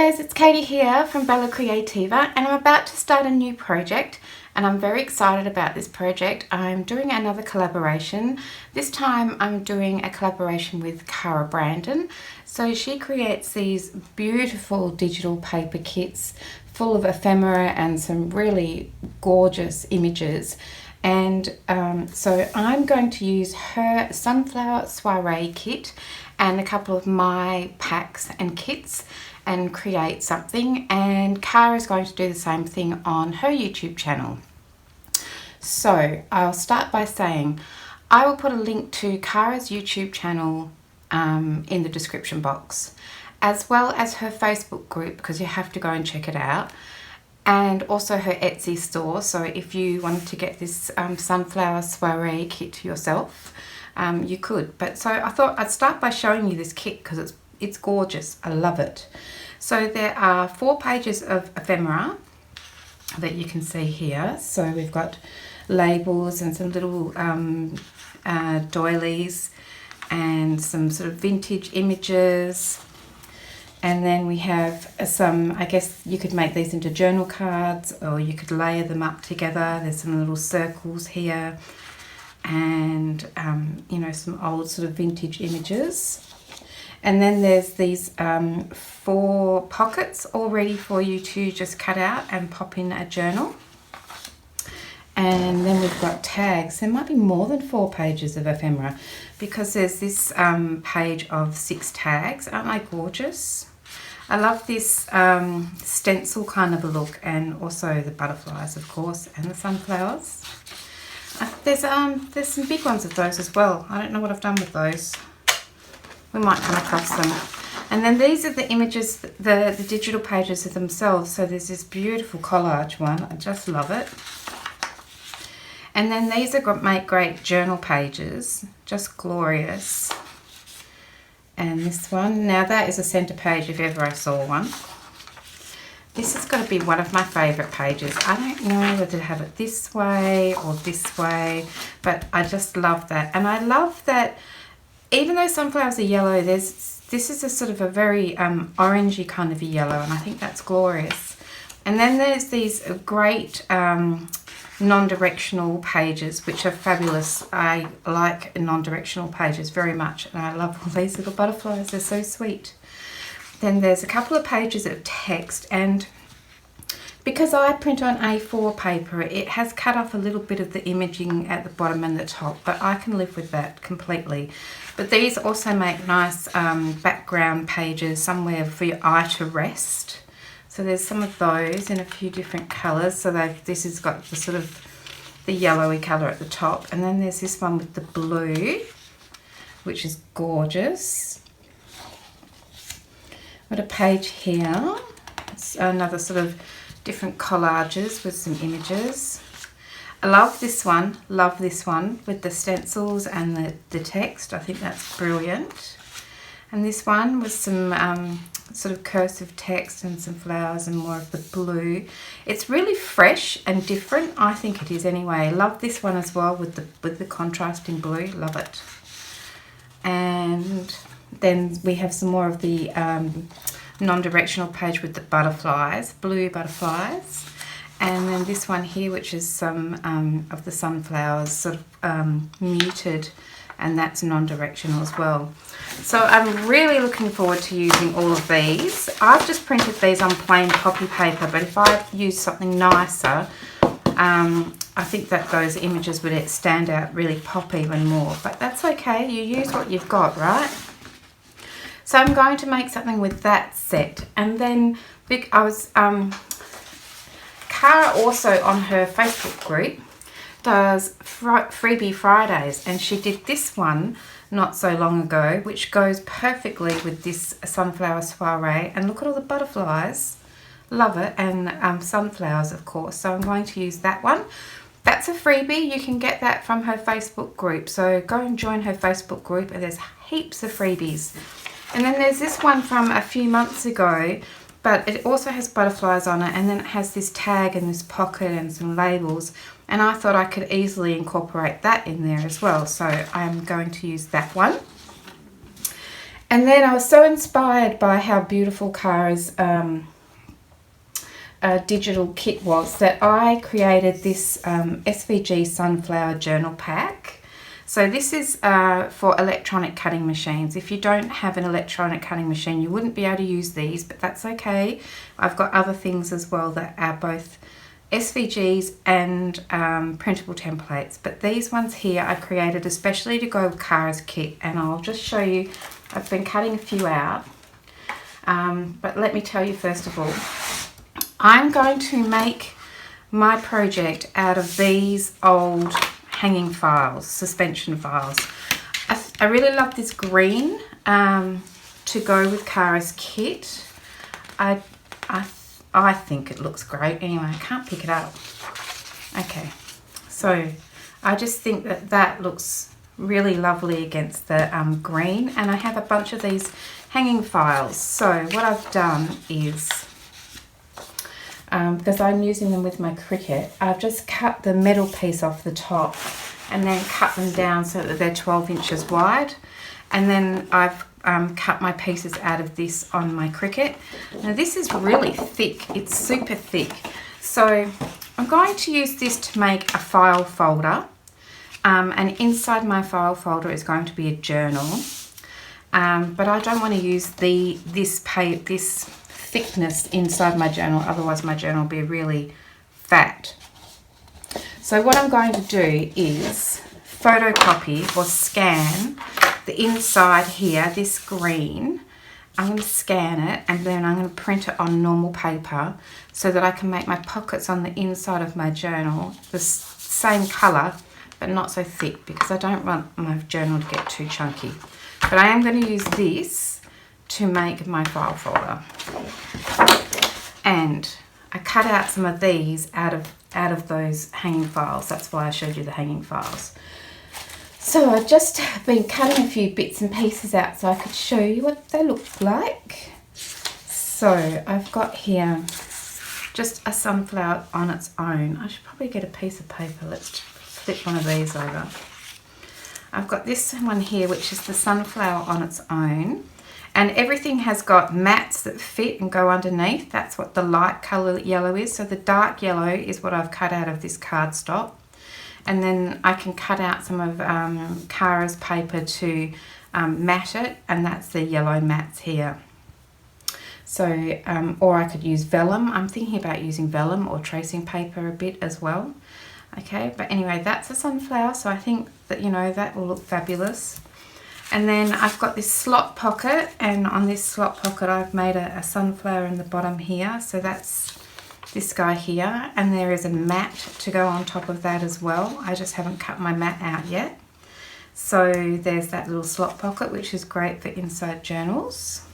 guys, it's Katie here from Bella Creativa, and I'm about to start a new project and I'm very excited about this project. I'm doing another collaboration. This time I'm doing a collaboration with Cara Brandon. So she creates these beautiful digital paper kits full of ephemera and some really gorgeous images. And so I'm going to use her Sunflower Soiree kit and a couple of my packs and kits and create something, and Cara is going to do the same thing on her YouTube channel. So I'll start by saying I will put a link to Cara's YouTube channel in the description box, as well as her Facebook group, because you have to go and check it out, and also her Etsy store. So if you wanted to get this Sunflower Soiree kit yourself, you could. But so I thought I'd start by showing you this kit because it's gorgeous. I love it. So there are 4 pages of ephemera that you can see here. So we've got labels and some little doilies and some sort of vintage images. And then we have some, I guess you could make these into journal cards, or you could layer them up together. There's some little circles here and, you know, some old sort of vintage images. And then there's these 4 pockets all ready for you to just cut out and pop in a journal. And then we've got tags. There might be more than 4 pages of ephemera because there's this page of 6 tags. Aren't they gorgeous? I love this stencil kind of a look, and also the butterflies, of course, and the sunflowers. There's some big ones of those as well. I don't know what I've done with those. We might come across them. And then these are the images, the digital pages of themselves. So there's this beautiful collage one. I just love it. And then these are make great journal pages. Just glorious. And this one, now that is a centre page if ever I saw one. This has got to be one of my favourite pages. I don't know whether to have it this way or this way, but I just love that. And I love that even though sunflowers are yellow, this is a sort of a very orangey kind of a yellow, and I think that's glorious. And then there's these great non-directional pages, which are fabulous. I like non-directional pages very much, and I love all these little butterflies. They're so sweet. Then there's a couple of pages of text, and because I print on A4 paper, it has cut off a little bit of the imaging at the bottom and the top, but I can live with that completely. But these also make nice background pages, somewhere for your eye to rest. So there's some of those in a few different colours. So this has got the sort of the yellowy colour at the top. And then there's this one with the blue, which is gorgeous. Got a page here. It's another sort of different collages with some images. I love this one with the stencils and the text. I think that's brilliant. And this one with some sort of cursive text and some flowers and more of the blue. It's really fresh and different. I think it is anyway. Love this one as well with the contrasting blue. Love it. And then we have some more of the non-directional page with the butterflies, blue butterflies. And then this one here, which is some of the sunflowers sort of muted, and that's non-directional as well. So I'm really looking forward to using all of these. I've just printed these on plain copy paper, but if I use something nicer, I think that those images would stand out, really pop even more. But that's okay, you use what you've got, right? So I'm going to make something with that set. And then Cara also on her Facebook group does Freebie Fridays, and she did this one not so long ago, which goes perfectly with this Sunflower Soiree. And look at all the butterflies. Love it. And sunflowers, of course. So I'm going to use that one. That's a freebie. You can get that from her Facebook group. So go and join her Facebook group, and there's heaps of freebies. And then there's this one from a few months ago, but it also has butterflies on it, and then it has this tag and this pocket and some labels, and I thought I could easily incorporate that in there as well, so I'm going to use that one. And then I was so inspired by how beautiful Kara's digital kit was that I created this SVG Sunflower Journal Pack. So this is for electronic cutting machines. If you don't have an electronic cutting machine, you wouldn't be able to use these, but that's okay. I've got other things as well that are both SVGs and printable templates. But these ones here I created especially to go with Kara's kit, and I'll just show you. I've been cutting a few out, but let me tell you first of all, I'm going to make my project out of these old hanging files, suspension files. I really love this green to go with Kara's kit. I think it looks great. Anyway, I can't pick it up. Okay, so I just think that that looks really lovely against the green, and I have a bunch of these hanging files. So what I've done is, because I'm using them with my Cricut, I've just cut the metal piece off the top and then cut them down so that they're 12 inches wide, and then I've cut my pieces out of this on my Cricut. Now this is really thick, it's super thick, so I'm going to use this to make a file folder. And inside my file folder is going to be a journal, but I don't want to use this thickness inside my journal, otherwise my journal will be really fat. So what I'm going to do is photocopy or scan the inside here, this green. I'm going to scan it and then I'm going to print it on normal paper so that I can make my pockets on the inside of my journal the same colour, but not so thick, because I don't want my journal to get too chunky. But I am going to use this to make my file folder. And I cut out some of these out of those hanging files. That's why I showed you the hanging files. So I've just been cutting a few bits and pieces out so I could show you what they look like. So I've got here just a sunflower on its own. I should probably get a piece of paper. Let's flip one of these over. I've got this one here, which is the sunflower on its own, and everything has got mats that fit and go underneath. That's what the light colour yellow is. So the dark yellow is what I've cut out of this cardstock, and then I can cut out some of Kara's paper to mat it, and that's the yellow mats here. So, or I could use vellum. I'm thinking about using vellum or tracing paper a bit as well. Okay, but anyway, that's a sunflower, so I think that, you know, that will look fabulous. And then I've got this slot pocket, and on this slot pocket I've made a sunflower in the bottom here, so that's this guy here, and there is a mat to go on top of that as well. I just haven't cut my mat out yet. So there's that little slot pocket, which is great for inside journals.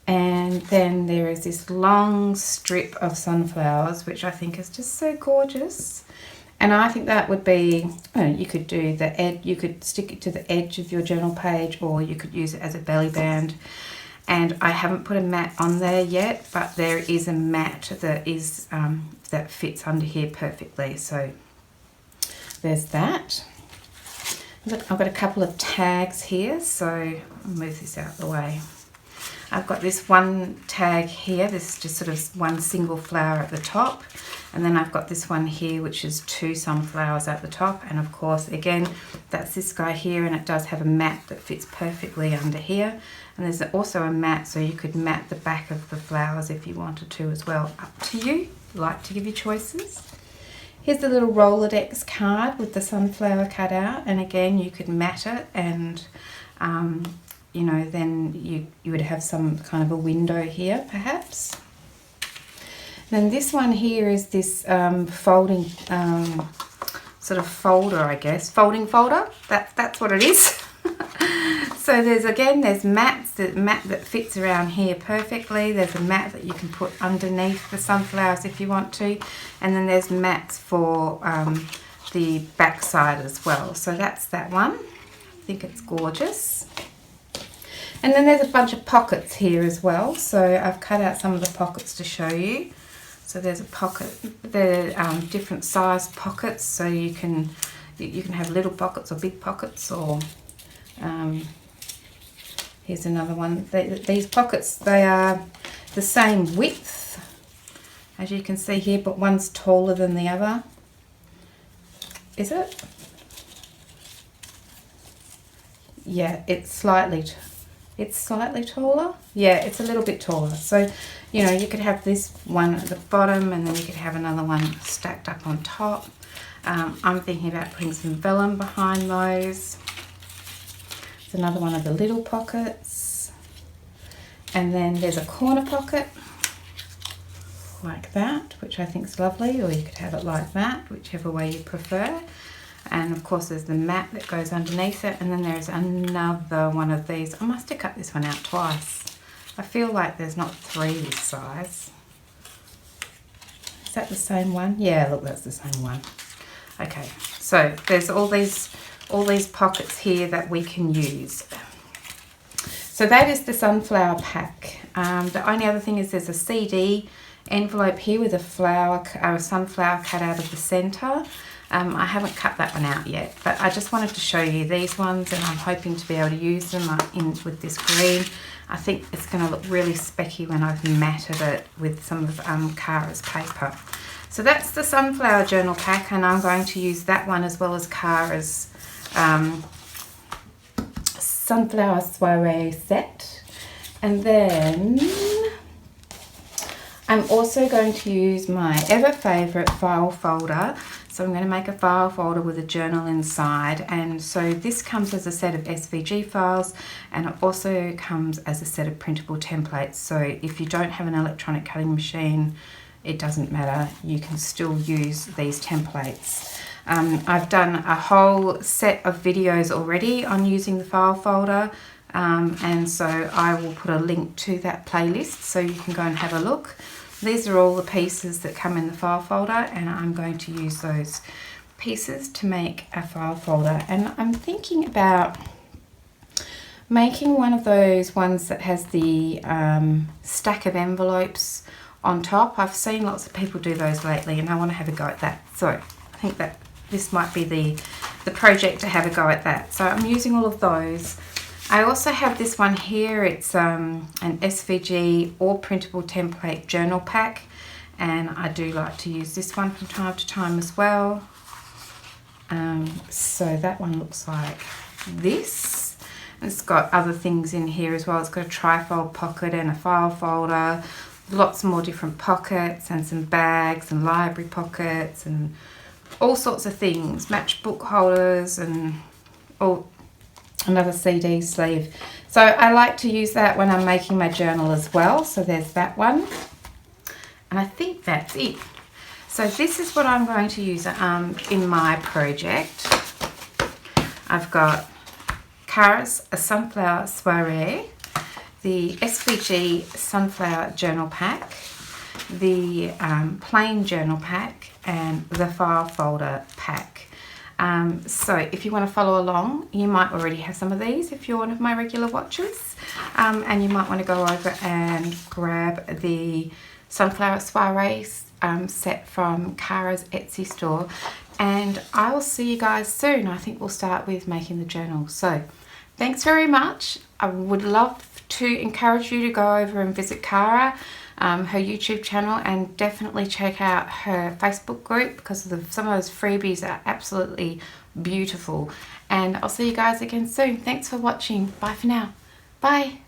And then there is this long strip of sunflowers, which I think is just so gorgeous. And I think that would be, you could do the edge, you could stick it to the edge of your journal page, or you could use it as a belly band. And I haven't put a mat on there yet, but there is a mat that is that fits under here perfectly. So there's that. Look, I've got a couple of tags here, so I'll move this out of the way. I've got this one tag here, this is just sort of one single flower at the top, and then I've got this one here which is two sunflowers at the top, and of course again that's this guy here, and it does have a mat that fits perfectly under here, and there's also a mat so you could mat the back of the flowers if you wanted to as well. Up to you, like to give you choices. Here's the little Rolodex card with the sunflower cut out, and again you could mat it, and you know, then you would have some kind of a window here perhaps. Then this one here is this folding sort of folder, I guess, folding folder, that's what it is. So there's mats, the mat that fits around here perfectly, there's a mat that you can put underneath the sunflowers if you want to, and then there's mats for the back side as well. So that's that one. I think it's gorgeous. And then there's a bunch of pockets here as well, so I've cut out some of the pockets to show you. So there's a pocket, they're different size pockets, so you can have little pockets or big pockets, or Here's another one. These pockets, they are the same width, as you can see here, but one's taller than the other. Is it? Yeah, it's slightly taller. Yeah, it's a little bit taller. So, you know, you could have this one at the bottom and then you could have another one stacked up on top. I'm thinking about putting some vellum behind those. It's another one of the little pockets. And then there's a corner pocket like that, which I think is lovely, or you could have it like that, whichever way you prefer. And of course there's the mat that goes underneath it, and then there's another one of these. I must have cut this one out twice. I feel like there's not 3 this size. Is that the same one? Yeah, look, that's the same one. Okay, so there's all these pockets here that we can use. So that is the sunflower pack. The only other thing is there's a CD envelope here with a sunflower cut out of the centre. I haven't cut that one out yet, but I just wanted to show you these ones, and I'm hoping to be able to use them with this green. I think it's going to look really specky when I've matted it with some of Kara's paper. So that's the sunflower journal pack, and I'm going to use that one as well as Kara's sunflower soiree set. And then I'm also going to use my ever favourite file folder. So I'm going to make a file folder with a journal inside, and so this comes as a set of SVG files, and it also comes as a set of printable templates. So if you don't have an electronic cutting machine, it doesn't matter, you can still use these templates. I've done a whole set of videos already on using the file folder, and so I will put a link to that playlist so you can go and have a look. These are all the pieces that come in the file folder, and I'm going to use those pieces to make a file folder. And I'm thinking about making one of those ones that has the stack of envelopes on top. I've seen lots of people do those lately, and I want to have a go at that. So I think that this might be the project to have a go at that. So I'm using all of those. I also have this one here. It's an SVG or printable template journal pack, and I do like to use this one from time to time as well. So that one looks like this. It's got other things in here as well. It's got a trifold pocket and a file folder, lots more different pockets and some bags and library pockets and all sorts of things, matchbook holders and all. Another CD sleeve. So I like to use that when I'm making my journal as well. So there's that one. And I think that's it. So this is what I'm going to use in my project. I've got Kara's A Sunflower Soiree, the SVG Sunflower Journal Pack, the plain journal pack, and the file folder pack. So if you want to follow along, you might already have some of these if you're one of my regular watchers, and you might want to go over and grab the Sunflower Soiree set from Kara's Etsy store, and I will see you guys soon. I think we'll start with making the journal. So thanks very much. I would love to encourage you to go over and visit Kara, her YouTube channel, and definitely check out her Facebook group because some of those freebies are absolutely beautiful. And I'll see you guys again soon. Thanks for watching. Bye for now. Bye.